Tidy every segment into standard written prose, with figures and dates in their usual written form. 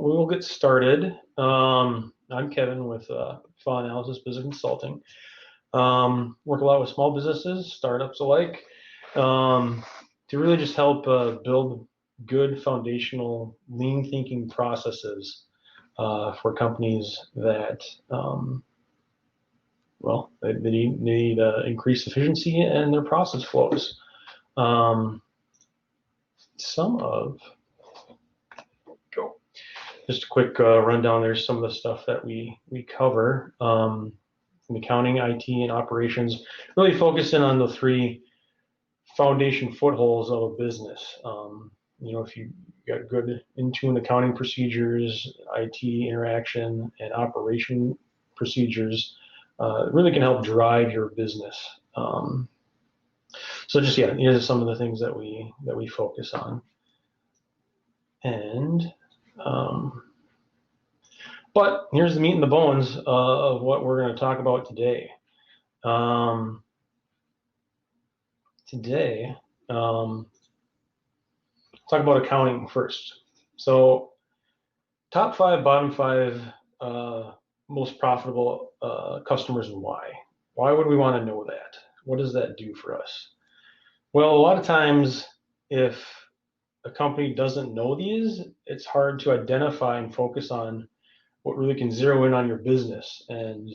we'll get started. I'm Kevin with Fund Analysis Business Consulting. Work a lot with small businesses, startups alike, to really just help build good foundational lean thinking processes for companies that, they need increased efficiency in their process flows. Just a quick rundown. There's some of the stuff that we cover from accounting, IT, and operations, really focusing on the three foundation footholds of a business. If you got good in-tune accounting procedures, IT interaction, and operation procedures, it really can help drive your business. These are some of the things that we focus on. But here's the meat and the bones of what we're going to talk about today. Talk about accounting first. So, top 5, bottom 5 most profitable customers and why. Why would we want to know that? What does that do for us? Well, a lot of times, if a company doesn't know these, it's hard to identify and focus on what really can zero in on your business and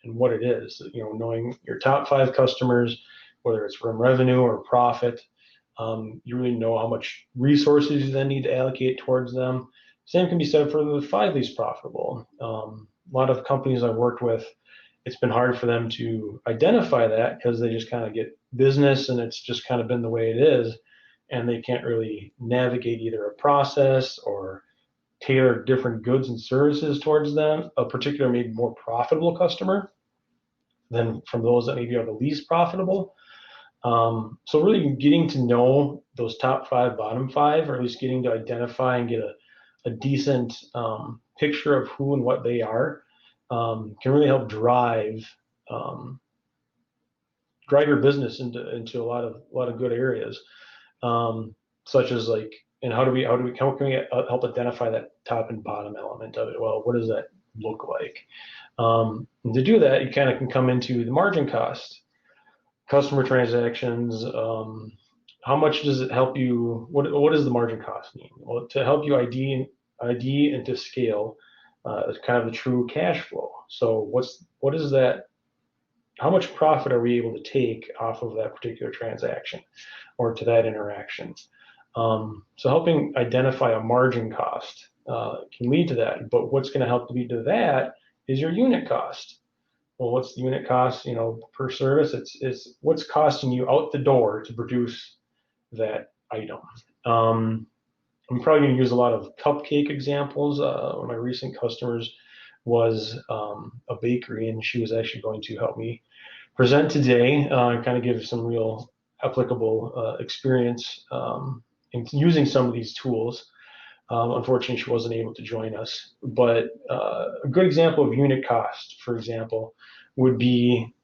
what it is. Knowing your top 5 customers, whether it's from revenue or profit, you really know how much resources you then need to allocate towards them. Same can be said for the 5 least profitable. A lot of companies I've worked with, it's been hard for them to identify that because they just kind of get business and it's just kind of been the way it is, and they can't really navigate either a process or tailor different goods and services towards them, a particular maybe more profitable customer than from those that maybe are the least profitable. So really getting to know those top 5, bottom 5, or at least getting to identify and get a decent picture of who and what they are can really help drive your business into a lot of good areas, such as like, and how can we help identify that top and bottom element of it? Well, what does that look like? And to do that, you kind of can come into the margin cost, customer transactions. How much does it help you? What does the margin cost mean? Well, to help you ID and to scale is kind of the true cash flow. So what is that? How much profit are we able to take off of that particular transaction or to that interaction? So helping identify a margin cost can lead to that, but what's going to help lead to that is your unit cost. Well, what's the unit cost, per service? It's what's costing you out the door to produce that item. I'm probably going to use a lot of cupcake examples. One of my recent customers was a bakery, and she was actually going to help me present today and kind of give some real applicable experience in using some of these tools. Unfortunately, she wasn't able to join us. But a good example of unit cost, for example, would be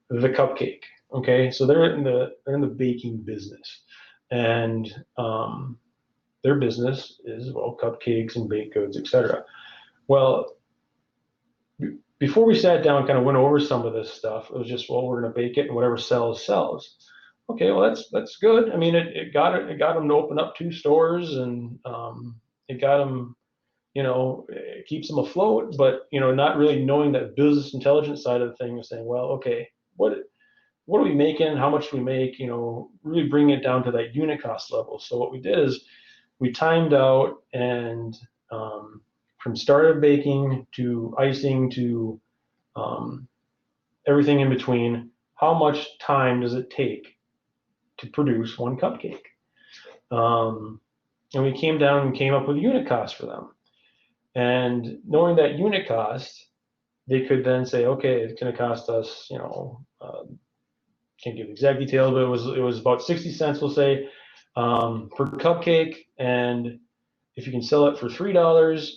the cupcake. Okay, so they're in the baking business, and their business is cupcakes and baked goods, etc. Well, before we sat down, kind of went over some of this stuff. It was just, we're going to bake it, and whatever sells. Okay, well that's good. I mean, it got them to open up 2 stores, and it got them, it keeps them afloat. But not really knowing that business intelligence side of the thing, is saying, well, okay, what are we making? How much do we make? Really bring it down to that unit cost level. So what we did is we timed out, and from start of baking to icing to everything in between, how much time does it take to produce one cupcake? And we came down and came up with a unit cost for them. And knowing that unit cost, they could then say, okay, it's going to cost us, can't give exact details, but it was about 60 cents, we'll say, per cupcake. And if you can sell it for $3,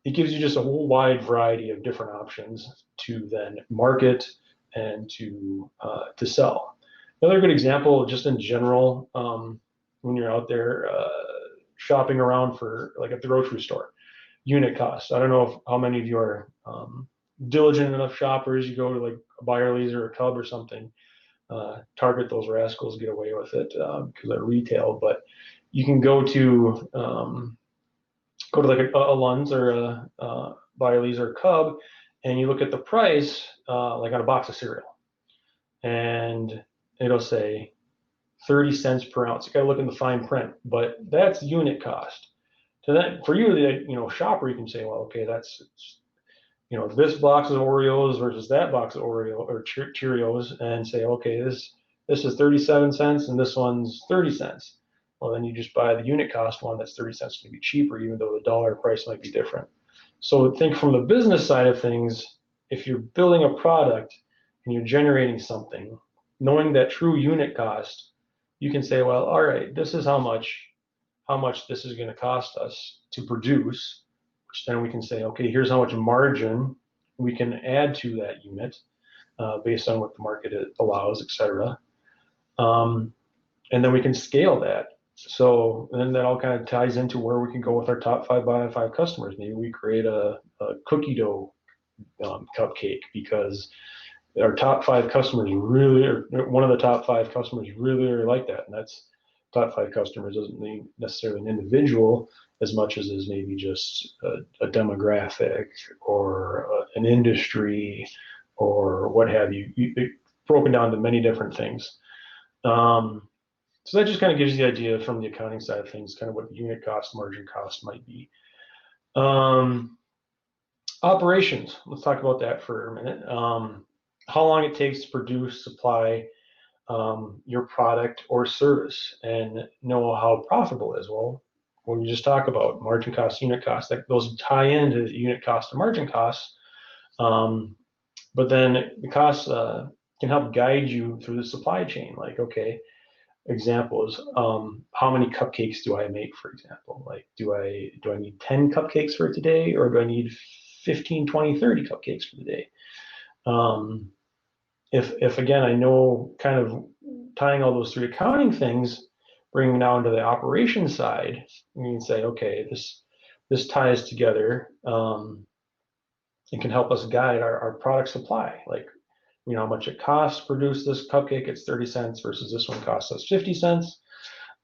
it gives you just a whole wide variety of different options to then market and to sell. Another good example, just in general, when you're out there shopping around for like at the grocery store, unit cost. I don't know how many of you are diligent enough shoppers. You go to like a Byerly's or a Cub or something. Target, those rascals get away with it because they're retail, but you can go to like a Lund's or a Byerly's or a Cub, and you look at the price like on a box of cereal, and it'll say 30 cents per ounce. You got to look in the fine print, but that's unit cost. So that for you, the shopper, you can say, well, okay, that's this box of Oreos versus that box of Oreo or Cheerios, and say, okay, this is 37 cents and this one's 30 cents. Well, then you just buy the unit cost one that's 30 cents going to be cheaper, even though the dollar price might be different. So think from the business side of things, if you're building a product and you're generating something, knowing that true unit cost, you can say, well, all right, this is how much this is going to cost us to produce, which then we can say, okay, here's how much margin we can add to that unit based on what the market allows, et cetera. And then we can scale that. So then that all kind of ties into where we can go with our top 5 by 5 customers. Maybe we create a cookie dough cupcake because our top 5 customers really, or one of the top 5 customers really like that. And that's top 5 customers doesn't mean necessarily an individual as much as is maybe just a demographic or an industry or what have you. Broken down to many different things. So that just kind of gives you the idea from the accounting side of things, kind of what the unit cost, margin cost might be. Operations, let's talk about that for a minute. How long it takes to produce, supply your product or service, and know how profitable it is. Well, when you just talk about margin cost, unit cost, those tie into unit cost and margin costs. But then the costs can help guide you through the supply chain. Like, okay, examples, how many cupcakes do I make, for example? Like, do I need 10 cupcakes for today, or do I need 15, 20, 30 cupcakes for the day? If again, I know kind of tying all those 3 accounting things, bringing down to the operation side, you can say, okay, this ties together. It can help us guide our product supply. Like, how much it costs to produce this cupcake, it's 30 cents versus this one costs us 50 cents.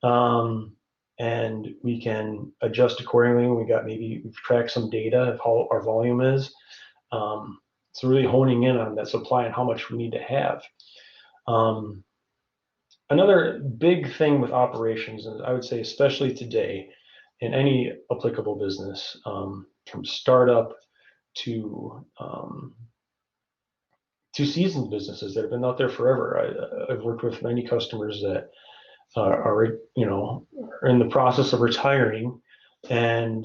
And we can adjust accordingly. We've tracked some data of how our volume is. So really honing in on that supply and how much we need to have. Another big thing with operations, and I would say especially today in any applicable business, from startup to seasoned businesses that have been out there forever. I've worked with many customers that are in the process of retiring and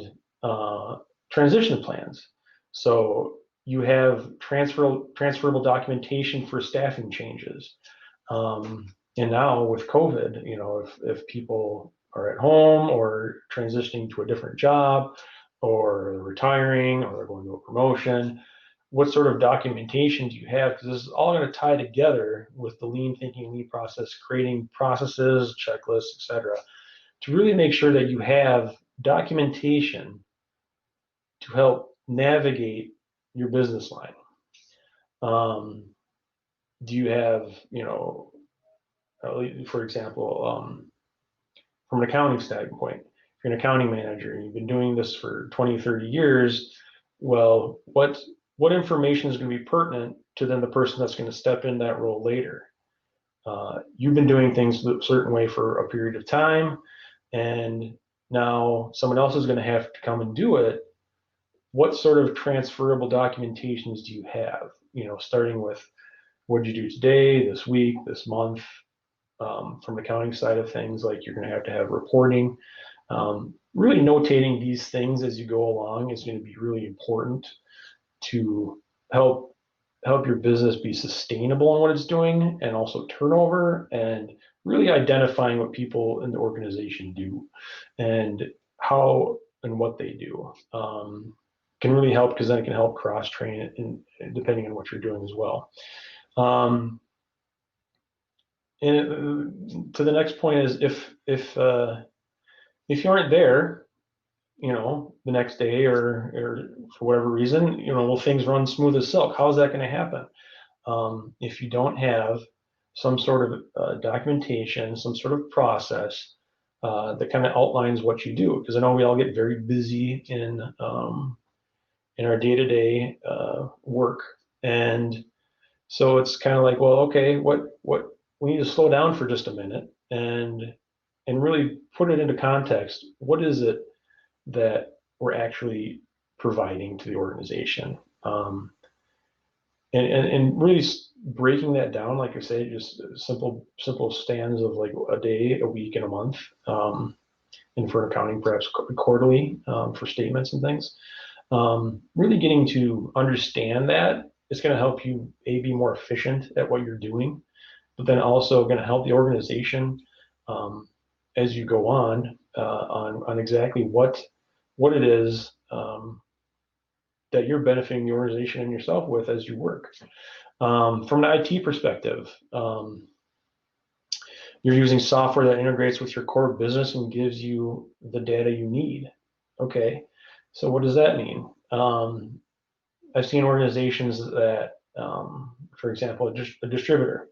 transition plans. So you have transferable documentation for staffing changes. And now with COVID, if people are at home or transitioning to a different job or retiring or they're going to a promotion, what sort of documentation do you have? Because this is all going to tie together with the lean thinking, lean process, creating processes, checklists, etc., to really make sure that you have documentation to help navigate your business line. Do you have, for example, from an accounting standpoint, if you're an accounting manager and you've been doing this for 20, 30 years, well, what information is going to be pertinent to then the person that's going to step in that role later? You've been doing things a certain way for a period of time, and now someone else is going to have to come and do it. What sort of transferable documentations do you have? Starting with what did you do today, this week, this month, from the accounting side of things, like you're going to have reporting. Really notating these things as you go along is going to be really important to help your business be sustainable in what it's doing, and also turnover, and really identifying what people in the organization do and how and what they do can really help, because then it can help cross-train it depending on what you're doing as well. And to the next point is if If you aren't there, the next day or for whatever reason, will things run smooth as silk? How is that going to happen? If you don't have some sort of documentation, some sort of process that kind of outlines what you do, because I know we all get very busy in our day-to-day work, and so it's kind of like, well, okay, what we need to slow down for just a minute and really put it into context. What is it that we're actually providing to the organization? And really breaking that down, like I say, just simple stands of like a day, a week, and a month, and for accounting, perhaps quarterly for statements and things. Really getting to understand that is going to help you be more efficient at what you're doing, but then also going to help the organization um, as you go on exactly what it is that you're benefiting the organization and yourself with as you work. From an IT perspective, you're using software that integrates with your core business and gives you the data you need. Okay, so what does that mean? I've seen organizations that, for example, a distributor,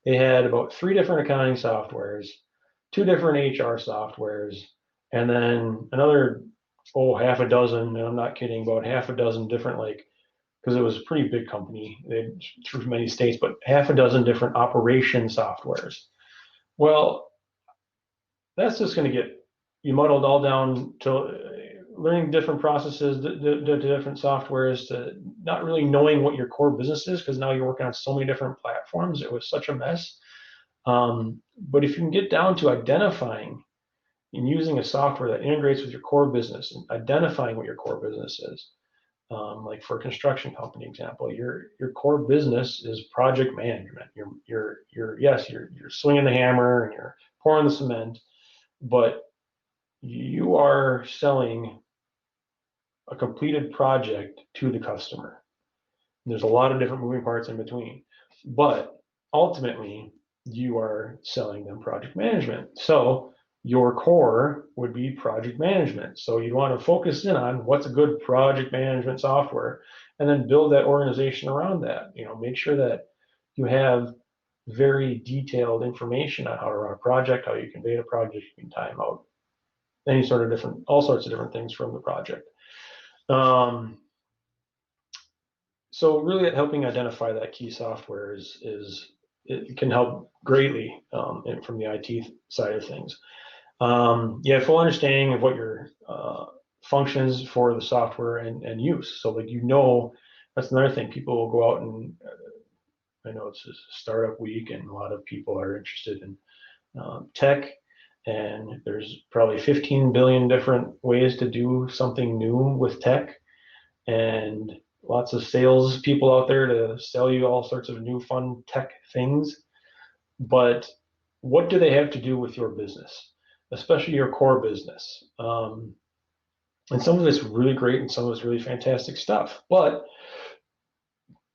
they had about 3 different accounting softwares, 2 different HR softwares, and then another, half a dozen, and I'm not kidding, about half a dozen different, like, because it was a pretty big company, they through many states, but half a dozen different operation softwares. Well, that's just going to get you muddled all down to learning different processes, the different softwares, to not really knowing what your core business is, because now you're working on so many different platforms. It was such a mess. But if you can get down to identifying and using a software that integrates with your core business and identifying what your core business is, like for a construction company example, your core business is project management. You're swinging the hammer and you're pouring the cement, but you are selling a completed project to the customer. There's a lot of different moving parts in between, but ultimately you are selling them project management. So your core would be project management. So you want to focus in on what's a good project management software and then build that organization around that. Make sure that you have very detailed information on how to run a project, how you can date a project, you can time out all sorts of different things from the project. So really helping identify that key software it can help greatly from the IT side of things. You have full understanding of what your functions for the software and use. So like, that's another thing. People will go out and I know it's a startup week and a lot of people are interested in tech, and there's probably 15 billion different ways to do something new with tech, and lots of sales people out there to sell you all sorts of new fun tech things. But what do they have to do with your business, especially your core business? And some of it's really great and some of it's really fantastic stuff. But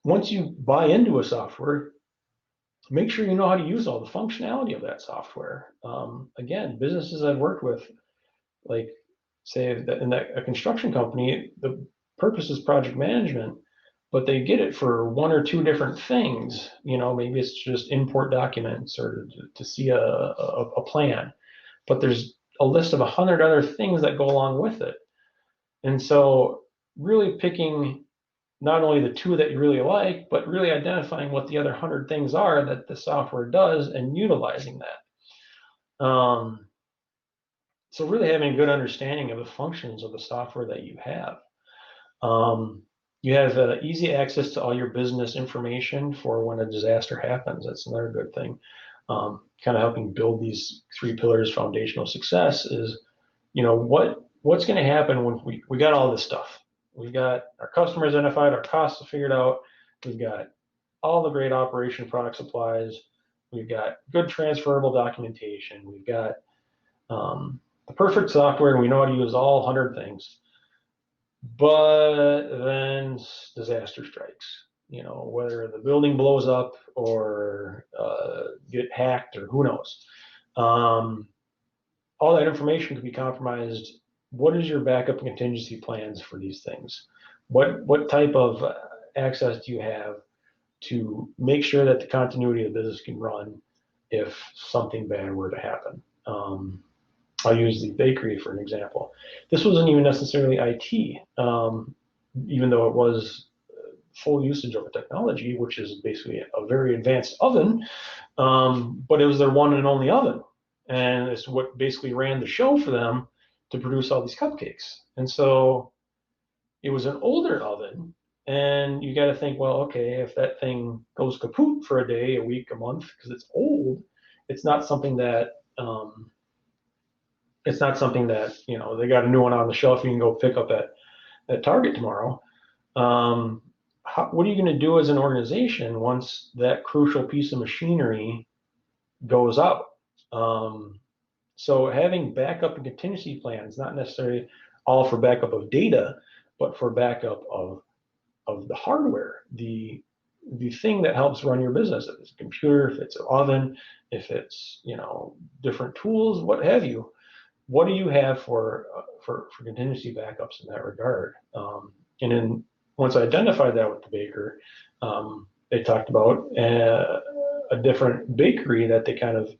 once you buy into a software, make sure you know how to use all the functionality of that software. Again, businesses I've worked with, like say that in a construction company, the purpose is project management, but they get it for 1 or 2 different things. Maybe it's just import documents or to see a plan, but there's a list of 100 other things that go along with it. And so really picking not only the 2 that you really like, but really identifying what the other 100 things are that the software does and utilizing that. So really having a good understanding of the functions of the software that you have. You have easy access to all your business information for when a disaster happens. That's another good thing. Kind of helping build these 3 pillars foundational success is, what's going to happen when we got all this stuff. We've got our customers identified, our costs figured out. We've got all the great operation product supplies. We've got good transferable documentation. We've got the perfect software, and we know how to use all 100 things. But then disaster strikes, whether the building blows up or get hacked or who knows. all that information could be compromised. What is your backup and contingency plans for these things? What type of access do you have to make sure that the continuity of the business can run if something bad were to happen? I'll use the bakery for an example. This wasn't even necessarily IT, even though it was full usage of a technology, which is basically a very advanced oven, but it was their one and only oven. And it's what basically ran the show for them to produce all these cupcakes. And so it was an older oven, and you got to think, well, okay, if that thing goes kaput for a day, a week, a month, because it's old, it's not something that you know, they got a new one on the shelf you can go pick up at Target tomorrow. What are you going to do as an organization once that crucial piece of machinery goes out? So having backup and contingency plans, not necessarily all for backup of data, but for backup of the hardware, the thing that helps run your business. If it's a computer, if it's an oven, if it's, you know, different tools, what have you. What do you have for contingency backups in that regard? And then once I identified that with the baker, they talked about a different bakery that they kind of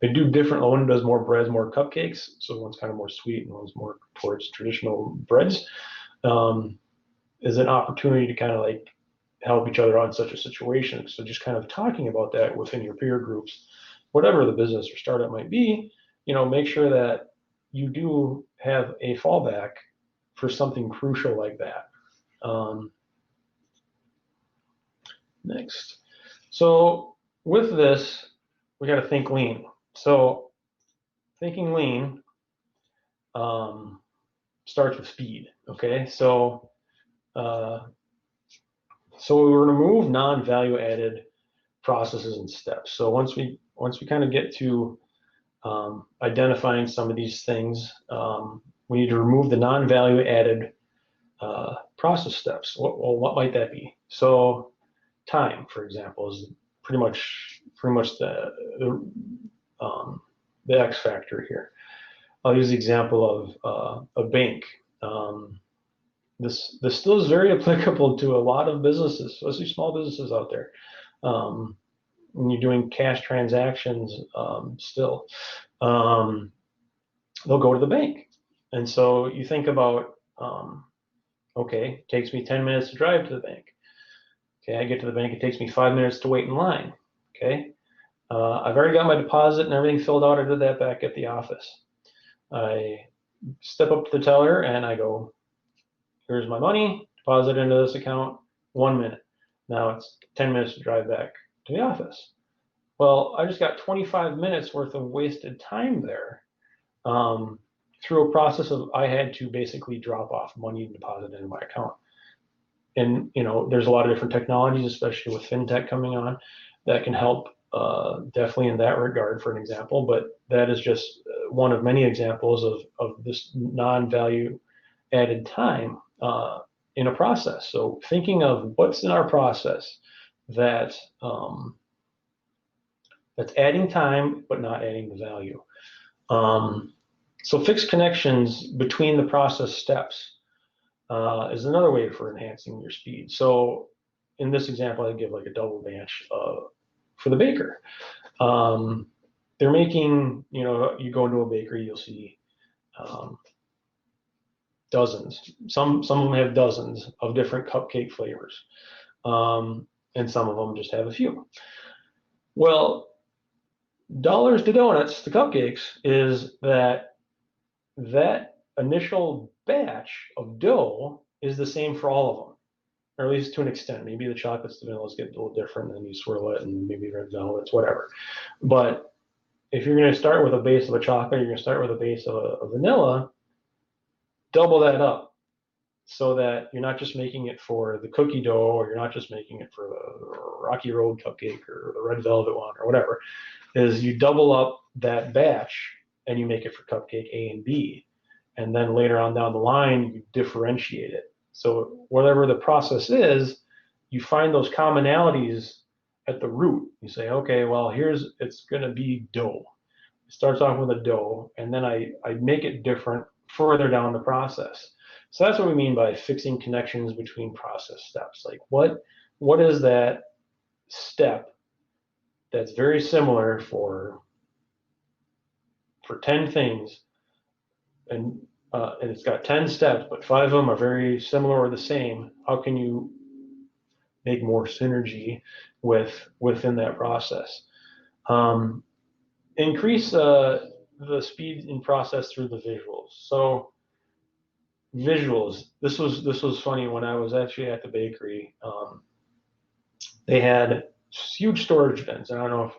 they do different. One does more breads, more cupcakes. So one's kind of more sweet and one's more towards traditional breads. Is an opportunity to kind of like help each other out in such a situation. So just kind of talking about that within your peer groups, whatever the business or startup might be, you know, make sure that you do have a fallback for something crucial like that. Next. So with this, we got to think lean. So thinking lean starts with speed. Okay, so we're going to remove non-value added processes and steps. So once we kind of get to identifying some of these things, we need to remove the non-value added process steps. What might that be? So time, for example, is pretty much the X factor here. I'll use the example of a bank. This still is very applicable to a lot of businesses, especially small businesses out there. When you're doing cash transactions, still, they'll go to the bank. And so you think about, okay, it takes me 10 minutes to drive to the bank. Okay, I get to the bank, it takes me 5 minutes to wait in line. Okay, I've already got my deposit and everything filled out. I did that back at the office. I step up to the teller and I go, here's my money, deposit into this account, 1 minute. Now it's 10 minutes to drive back to the office. Well, I just got 25 minutes worth of wasted time there through a process of I had to basically drop off money and deposit into my account. And, you know, there's a lot of different technologies, especially with fintech coming on, that can help definitely in that regard, for an example. But that is just one of many examples of this non-value added time in a process. So thinking of what's in our process that that's adding time but not adding the value. So fixed connections between the process steps is another way for enhancing your speed. So in this example, I give like a double batch for the baker. They're making, you know, you go into a bakery, you'll see dozens. Some of them have dozens of different cupcake flavors, and some of them just have a few. Well, dollars to donuts to cupcakes is that initial batch of dough is the same for all of them, or at least to an extent. Maybe the chocolates, the vanillas get a little different, and you swirl it, and maybe red velvets, whatever. But if you're going to start with a base of a chocolate, you're going to start with a base of a vanilla, double that up so that you're not just making it for the cookie dough, or you're not just making it for the Rocky Road cupcake or the red velvet one or whatever, is you double up that batch and you make it for cupcake A and B. And then later on down the line, you differentiate it. So whatever the process is, you find those commonalities at the root. You say, okay, well, it's going to be dough. It starts off with a dough, and then I make it different further down the process. So that's what we mean by fixing connections between process steps. Like what is that step that's very similar for 10 things, and it's got 10 steps, but 5 of them are very similar or the same. How can you make more synergy within that process? Um, Increase the speed in process through the visuals. So visuals. This was funny when I was actually at the bakery. They had huge storage bins. I don't know if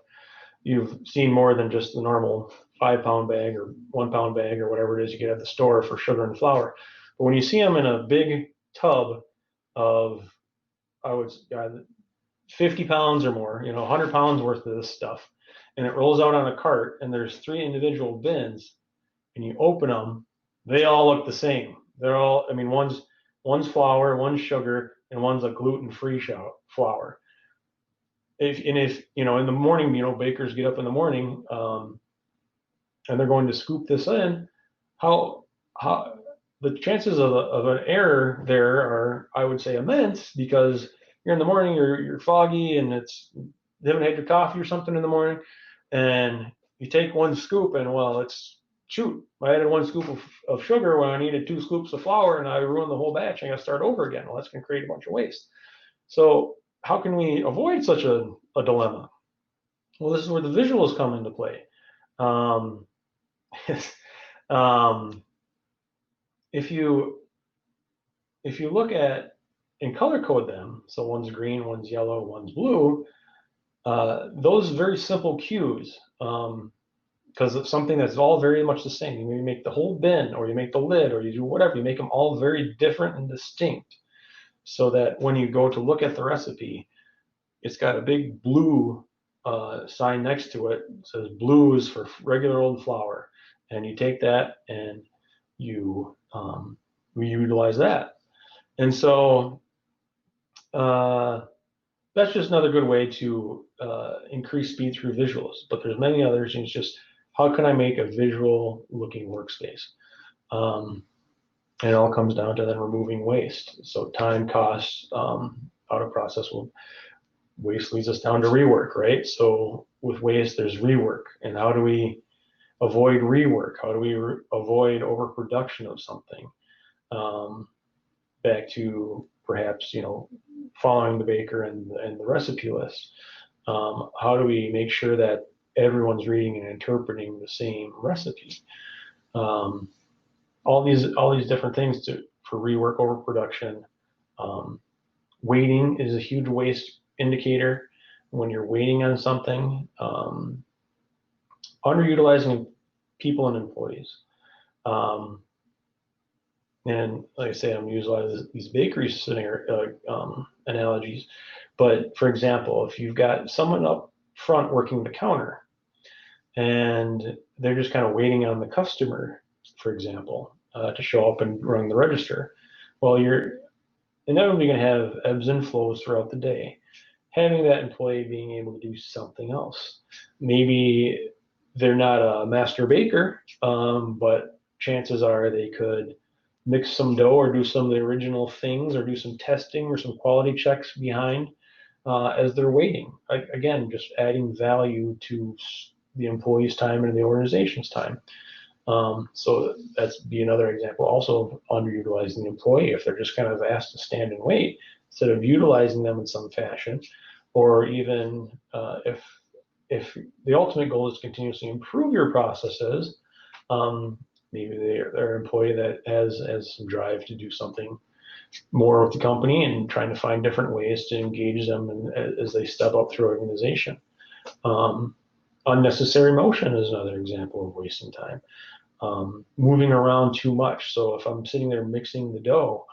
you've seen more than just the normal 5 pound bag or 1 pound bag or whatever it is you get at the store for sugar and flour. But when you see them in a big tub of, I would 50 pounds or more, 100 pounds worth of this stuff, and it rolls out on a cart, and there's 3 individual bins, and you open them, they all look the same. They're all, I mean, one's flour, one's sugar, and one's a gluten-free flour. If in the morning, bakers get up in the morning, and they're going to scoop this in, how the chances of an error there are, I would say, immense, because you're in the morning, you're foggy, and you haven't had your coffee or something in the morning, and you take one scoop, and well, shoot, I added 1 scoop of sugar when I needed 2 scoops of flour, and I ruined the whole batch. I got to start over again. Well, that's going to create a bunch of waste. So how can we avoid such a dilemma? Well, this is where the visuals come into play. Um, um, if you look at and color code them, so one's green, one's yellow, one's blue, those very simple cues, because it's something that's all very much the same. You make the whole bin, or you make the lid, or you do whatever. You make them all very different and distinct, so that when you go to look at the recipe, it's got a big blue sign next to it. It says blue is for regular old flour, and you take that and you utilize that. And so that's just another good way to increase speed through visuals. But there's many others. And it's just, how can I make a visual looking workspace? And it all comes down to then removing waste. So time, costs, out of process waste leads us down to rework, right? So with waste, there's rework. And how do we avoid rework? How do we avoid overproduction of something? Back to perhaps, following the baker and the recipe list. How do we make sure that everyone's reading and interpreting the same recipe? All these different things for rework, overproduction. Waiting is a huge waste indicator. When you're waiting on something, underutilizing people and employees. And like I say, I'm using a lot of these bakery analogies. But for example, if you've got someone up front working the counter, and they're just kind of waiting on the customer, for example, to show up and run the register, well, you're inevitably going to have ebbs and flows throughout the day. Having that employee being able to do something else. Maybe they're not a master baker, but chances are they could mix some dough or do some of the original things, or do some testing or some quality checks behind as they're waiting. Again, just adding value to the employee's time and the organization's time. So that's be another example also of underutilizing the employee. If they're just kind of asked to stand and wait, instead of utilizing them in some fashion, or even if the ultimate goal is to continuously improve your processes, maybe they're an employee that has some drive to do something more with the company and trying to find different ways to engage them as they step up through organization. Unnecessary motion is another example of wasting time. Moving around too much. So if I'm sitting there mixing the dough,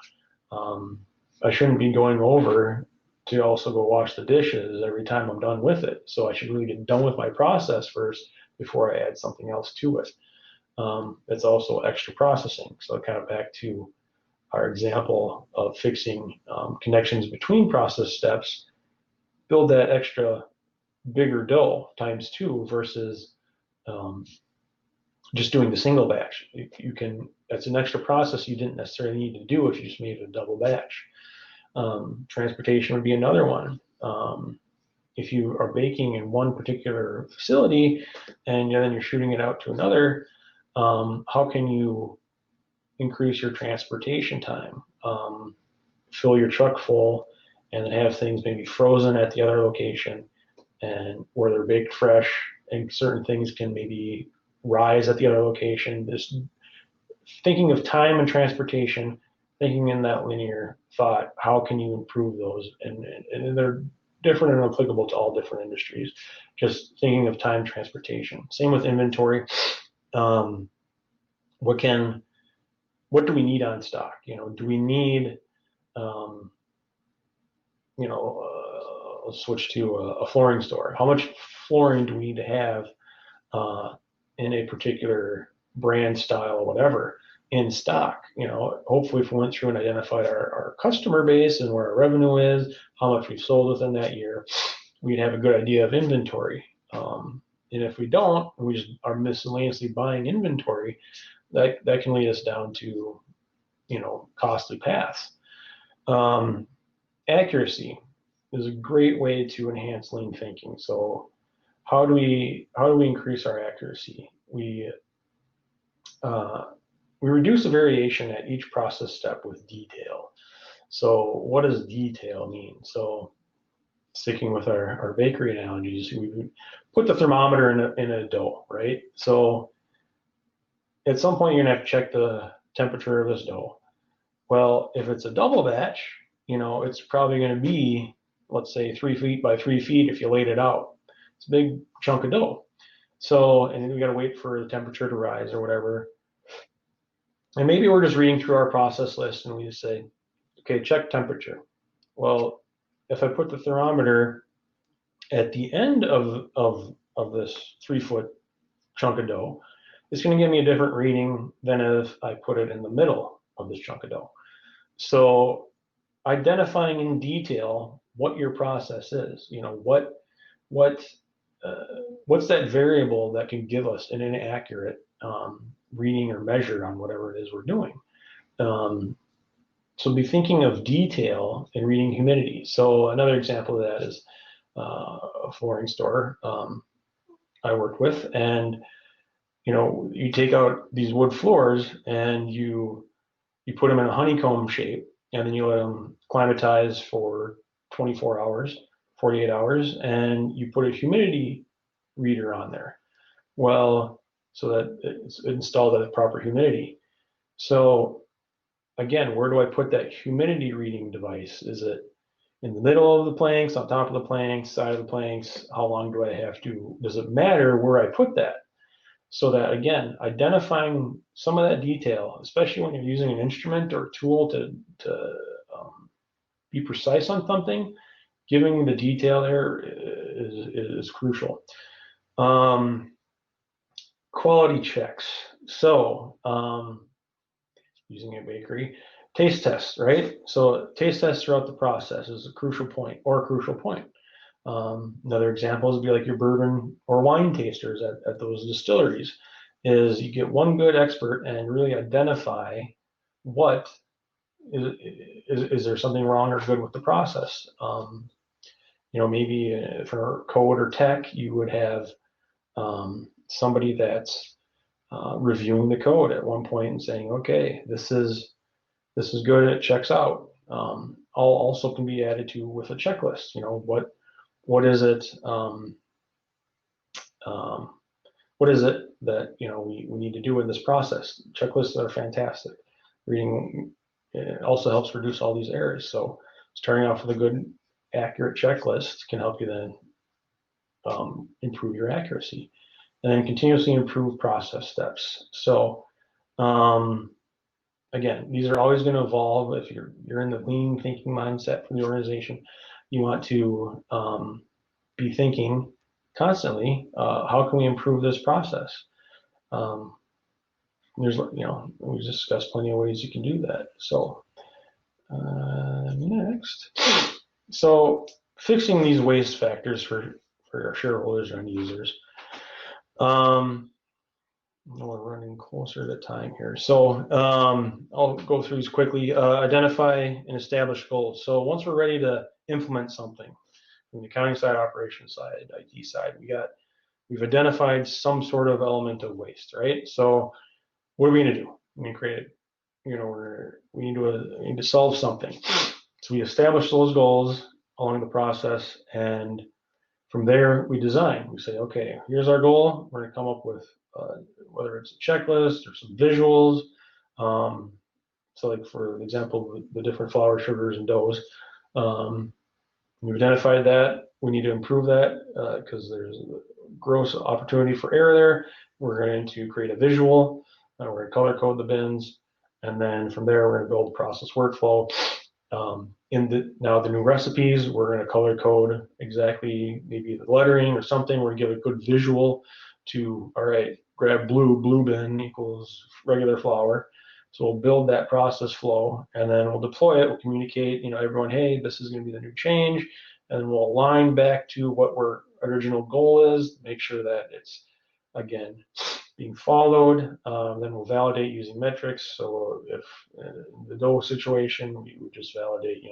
I shouldn't be going over to also go wash the dishes every time I'm done with it. So I should really get done with my process first before I add something else to it. It's also extra processing. So kind of back to our example of fixing connections between process steps, build that extra bigger dough times 2 versus just doing the single batch. You can, that's an extra process you didn't necessarily need to do if you just made it a double batch. Transportation would be another one. If you are baking in one particular facility and then you're shooting it out to another, how can you increase your transportation time? Fill your truck full and then have things maybe frozen at the other location, and where they're baked fresh, and certain things can maybe rise at the other location. Just thinking of time and transportation, thinking in that linear thought, how can you improve those? And they're different and applicable to all different industries. Just thinking of time, transportation. Same with inventory. What do we need on stock? Do we need, let's switch to a flooring store. How much flooring do we need to have in a particular brand, style, whatever, in stock? Hopefully if we went through and identified our customer base and where our revenue is, how much we've sold within that year, we'd have a good idea of inventory. And if we don't, we just are miscellaneously buying inventory, that can lead us down to, costly paths. Accuracy is a great way to enhance lean thinking. So how do we increase our accuracy? We reduce the variation at each process step with detail. So what does detail mean? So sticking with our bakery analogies, we put the thermometer in a dough, right? So at some point you're gonna have to check the temperature of this dough. Well, if it's a double batch, it's probably gonna be, let's say 3 feet by 3 feet if you laid it out. It's a big chunk of dough. So, and then we got to wait for the temperature to rise or whatever. And maybe we're just reading through our process list and we just say, okay, check temperature. Well, if I put the thermometer at the end of this 3 foot chunk of dough, it's going to give me a different reading than if I put it in the middle of this chunk of dough. So identifying in detail what your process is, what's that variable that can give us an inaccurate reading or measure on whatever it is we're doing. So be thinking of detail and reading humidity. So another example of that is a flooring store I worked with, and you take out these wood floors and you put them in a honeycomb shape, and then you let them climatize for 24 hours, 48 hours, and you put a humidity reader on there. Well, so that it's installed at the proper humidity. So again, where do I put that humidity reading device? Is it in the middle of the planks, on top of the planks, side of the planks? How long do I have to, does it matter where I put that? So that, again, identifying some of that detail, especially when you're using an instrument or tool to be precise on something, giving the detail there is crucial. Quality checks. So using a bakery, taste tests, right? So taste tests throughout the process is a crucial point. Another example would be like your bourbon or wine tasters at those distilleries, is you get one good expert and really identify what is there something wrong or good with the process. Maybe for code or tech, you would have somebody that's reviewing the code at one point and saying, okay, this is good, it checks out. All also can be added to with a checklist. What is it? What is it that we need to do in this process? Checklists are fantastic. Reading it also helps reduce all these errors. So starting off with a good, accurate checklist can help you then improve your accuracy, and then continuously improve process steps. So again, these are always going to evolve. If you're in the lean thinking mindset for the organization, you want to be thinking constantly, how can we improve this process? There's, we discussed plenty of ways you can do that. So next, so fixing these waste factors for our shareholders and users. We're running closer to time here. So I'll go through these quickly. Identify and establish goals. So once we're ready to implement something, from the accounting side, operations side, IT side, we've identified some sort of element of waste, right? So what are we going to do? We create, we need to solve something. So we establish those goals along the process, and from there we design. We say, okay, here's our goal. We're going to come up with whether it's a checklist or some visuals. So like for example, the different flour, sugars, and doughs. We've identified that. We need to improve that because there's gross opportunity for error there. We're going to create a visual. We're going to color code the bins. And then from there, we're going to build a process workflow. Now the new recipes, we're going to color code exactly maybe the lettering or something. We're going to give a good visual to, all right, grab blue bin equals regular flour. So we'll build that process flow, and then we'll deploy it. We'll communicate, everyone, hey, this is going to be the new change, and we'll align back to what our original goal is. Make sure that it's, again, being followed. Then we'll validate using metrics. So if in the dough situation, we would just validate,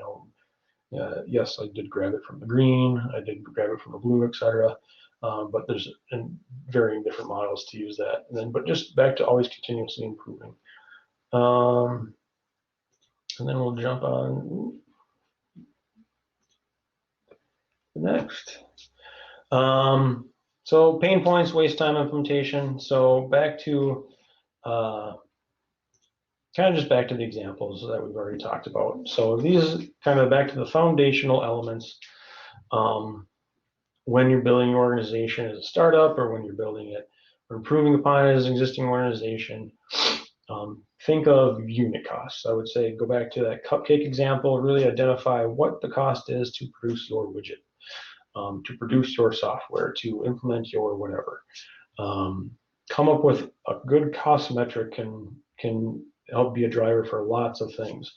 yes, I did grab it from the green, I did grab it from the blue, etc. But there's varying different models to use that. And then, but just back to always continuously improving. And then we'll jump on the next. So pain points, waste time implementation. So back to kind of just back to the examples that we've already talked about. So these kind of back to the foundational elements when you're building your organization as a startup or when you're building it or improving upon it as an existing organization. Think of unit costs. I would say go back to that cupcake example, really identify what the cost is to produce your widget, to produce your software, to implement your whatever. Come up with a good cost metric can help be a driver for lots of things.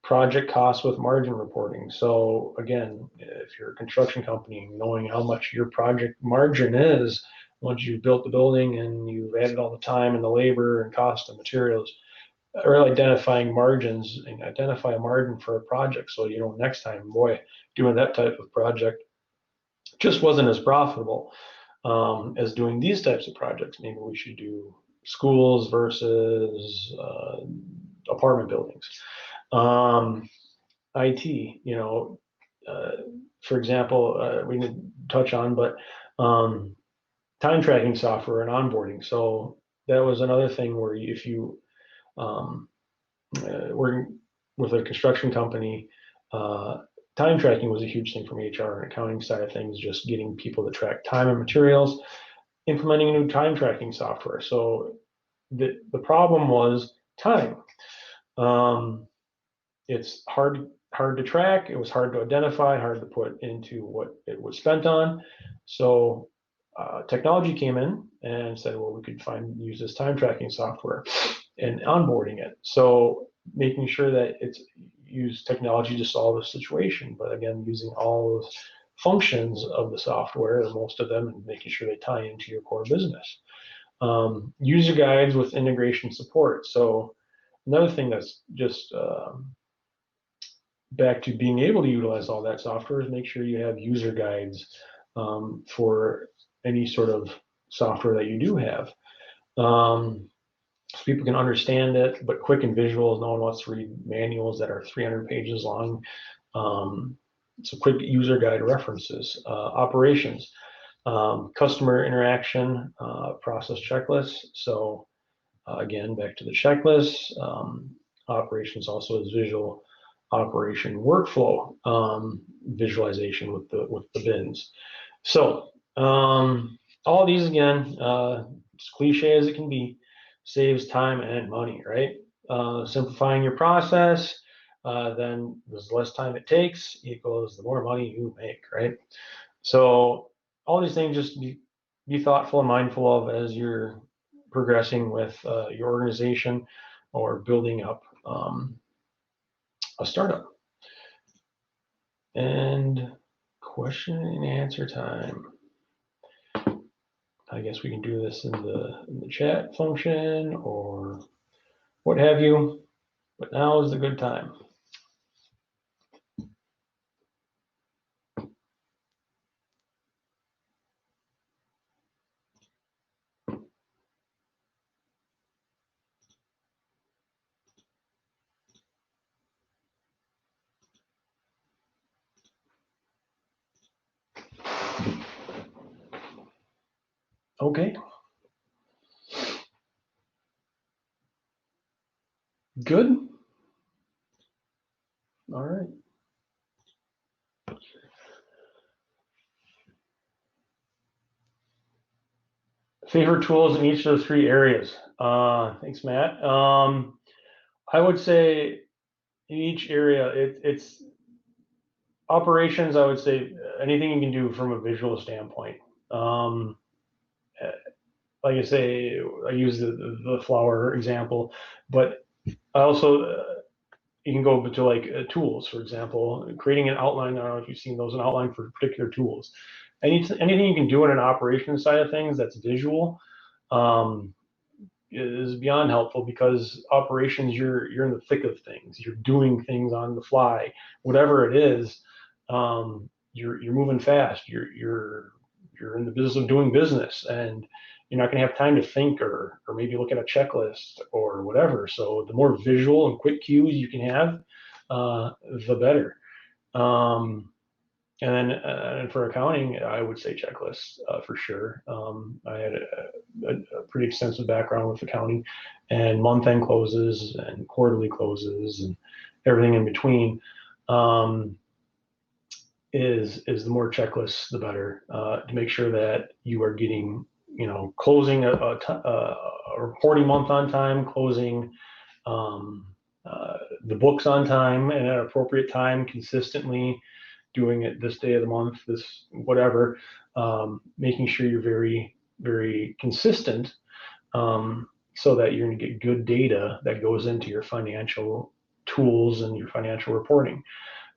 Project costs with margin reporting. So again, if you're a construction company, knowing how much your project margin is once you've built the building and you've added all the time and the labor and cost of materials, or identifying margins and identify a margin for a project. So, next time, boy, doing that type of project just wasn't as profitable as doing these types of projects. Maybe we should do schools versus apartment buildings. IT, for example, we didn't touch on, but time tracking software and onboarding. So that was another thing where if you were with a construction company, time tracking was a huge thing from HR and accounting side of things, just getting people to track time and materials, implementing a new time tracking software. So the problem was time. It's hard to track. It was hard to identify, hard to put into what it was spent on. So technology came in and said, well, we could use this time tracking software and onboarding it. So making sure that it's use technology to solve a situation, but again, using all those functions of the software, or most of them, and making sure they tie into your core business. User guides with integration support. So another thing that's just back to being able to utilize all that software is make sure you have user guides for any sort of software that you do have. So people can understand it, but quick and visuals. No one wants to read manuals that are 300 pages long. So quick user guide references. Operations, customer interaction, process checklists. So again, back to the checklist. Operations also is visual operation workflow visualization with the bins. So all these again, as cliche as it can be, saves time and money, right? Simplifying your process, then the less time it takes equals the more money you make, right? So all these things just be thoughtful and mindful of as you're progressing with your organization or building up a startup. And question and answer time. I guess we can do this in the chat function or what have you, but now is the good time. Okay. Good. All right. Favorite tools in each of those three areas. Thanks, Matt. I would say in each area, it's operations. I would say anything you can do from a visual standpoint. Um, like I say, I use the flower example, but I also you can go to like tools, for example, creating an outline. I don't know if you've seen those, an outline for particular tools. Anything you can do in an operations side of things that's visual um, is beyond helpful because operations you're in the thick of things. You're doing things on the fly, whatever it is. You're moving fast. You're in the business of doing business, and you're not going to have time to think or maybe look at a checklist or whatever. So the more visual and quick cues you can have, the better. And then for accounting, I would say checklists for sure. I had a pretty extensive background with accounting and month-end closes and quarterly closes and everything in between. Is the more checklists, the better to make sure that you are getting, closing a reporting month on time, closing the books on time and at an appropriate time consistently, doing it this day of the month, this whatever, making sure you're very, very consistent so that you're going to get good data that goes into your financial tools and your financial reporting.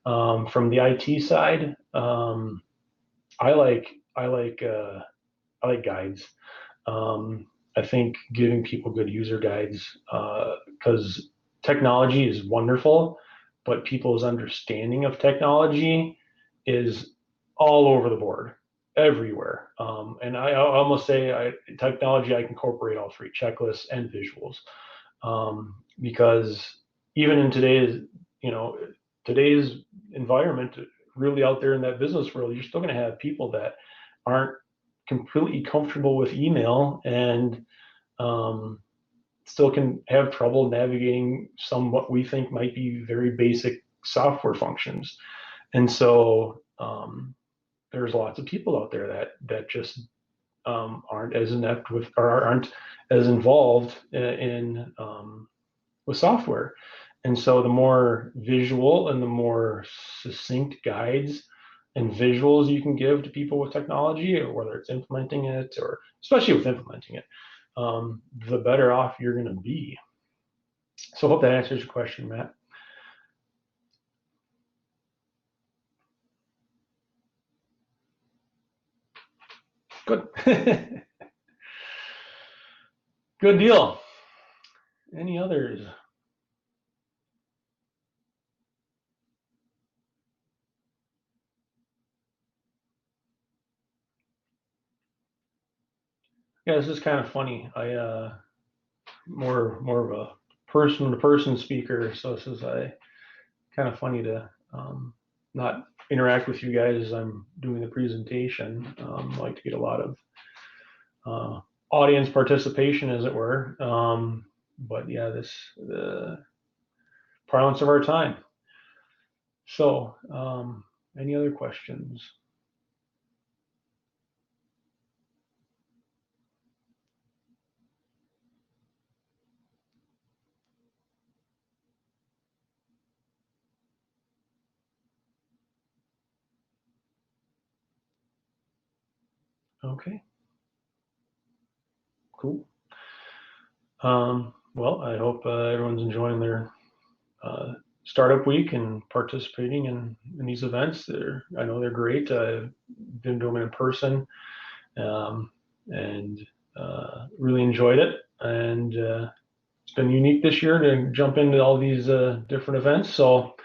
From the IT side, I like guides. I think giving people good user guides because technology is wonderful, but people's understanding of technology is all over the board, everywhere. And I almost say technology, I can incorporate all three, checklists and visuals, because even in today's environment, really out there in that business world, you're still going to have people that aren't completely comfortable with email and still can have trouble navigating some what we think might be very basic software functions. And so there's lots of people out there that just aren't as inept with or aren't as involved in with software. And so the more visual and the more succinct guides and visuals you can give to people with technology, or whether it's implementing it or especially with implementing it, the better off you're going to be. So I hope that answers your question, Matt. Good. Good deal. Any others? Yeah, this is kind of funny. I more of a person-to-person speaker, so this is kind of funny to not interact with you guys as I'm doing the presentation. I like to get a lot of audience participation, as it were. But yeah, the parlance of our time. So, any other questions? Okay, cool. Well, I hope everyone's enjoying their startup week and participating in these events. I know they're great. I've been doing them in person. and really enjoyed it. And it's been unique this year to jump into all these different events. So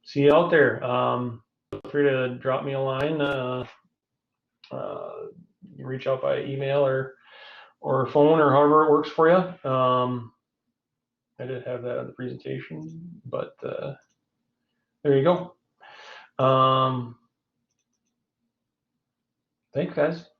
see you out there. Feel free to drop me a line. You reach out by email or phone or however it works for you. I did have that on the presentation, but there you go. Thanks, guys.